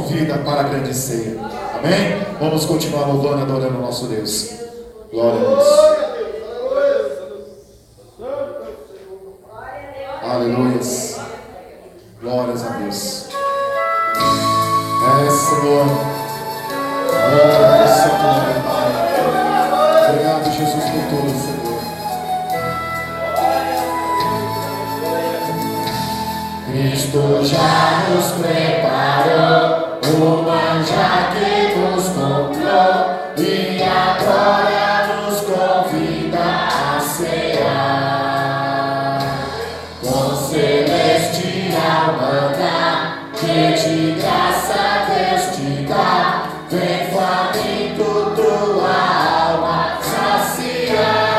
convida para a grande ceia. Amém? Vamos continuar louvando e adorando o nosso Deus. Glória a Deus. Aleluias. Glórias a Deus. Senhor. Glória ao seu nome, Pai. Obrigado, Jesus, por tudo, Senhor. Cristo já nos preparou o manjar que nos comprou e agora nos convida a cear. Com celestial maná que de graça Deus te dá, vem faminto tua alma saciar.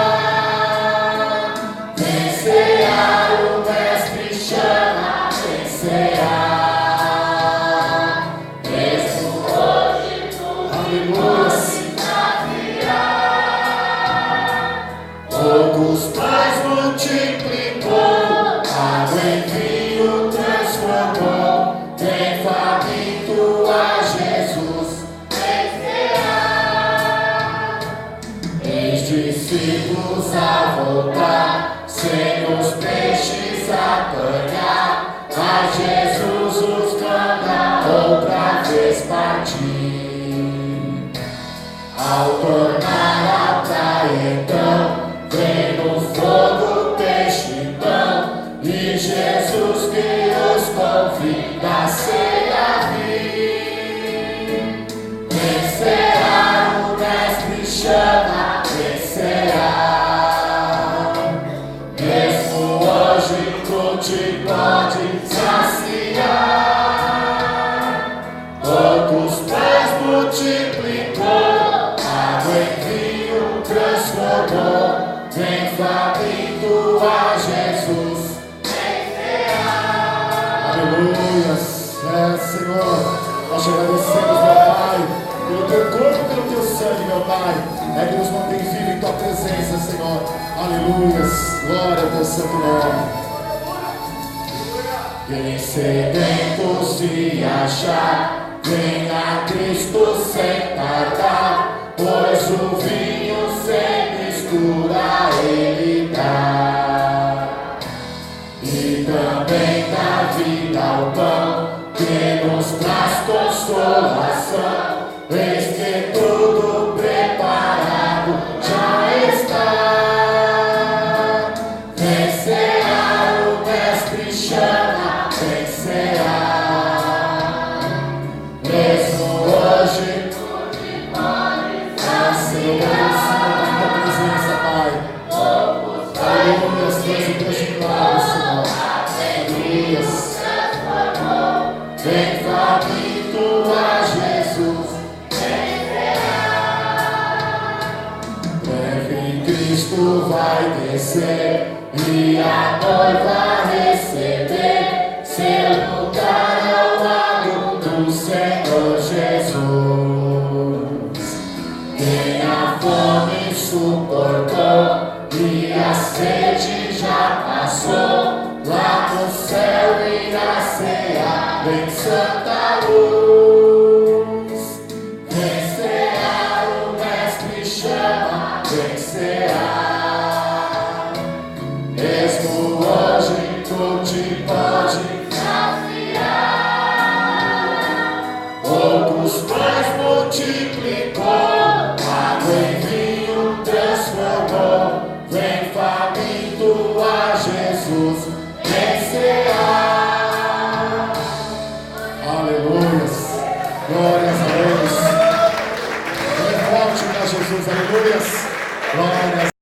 Vem cear, o Mestre chama, vem cear. Mesmo hoje tu se desafiar. Poucos pães multiplicou, água em vinho transformou. Vem faminto a Jesus, vem cear. Eis discípulos a voltar, sem os peixes apanhar, mas Jesus os manda outra vez partir. Ao tornar a praia então, vem no fogo peixe e pão, e Jesus que os convida a ceia vir. Vem cear, o Mestre chama, vem cear. Mesmo hoje tu te pode saciar. Poucos pães multiplicou, água em vinho transformou. Vem faminto a Jesus, vem cear. Aleluias. Senhor, nós te agradecemos, meu Pai, pelo teu corpo e pelo teu sangue, meu Pai. É que nos mantém vivo em tua presença, Senhor. Aleluias. Glória ao teu santo nome. Quem sedento se achar, venha a Cristo sem tardar, pois o vinho sem mistura ele dá. E também dá vida ao pão, que nos traz consolação. Eis que tudo preparado já está. Vem cear, o Mestre chama, vem cear. Mesmo hoje tu te podes saciar. Na tua presença, Pai. Aleluia, Deus e Deus de milagres, Senhor. Aleluia. Vem faminto a Jesus, vem cear. Breve Cristo vai descer e a noiva receber seu lugar ao lado do Senhor Jesus. Quem a fome suportou e a sede já passou, lá no céu irá cear em santa luz. Vem cear, o Mestre chama, vem cear. Mesmo hoje tu te pode saciar. Poucos pães multiplicou, água em vinho transformou. Vem faminto a Jesus, vem cear. Aleluias. Glórias a Deus. Vem forte para Jesus, aleluias. Glórias.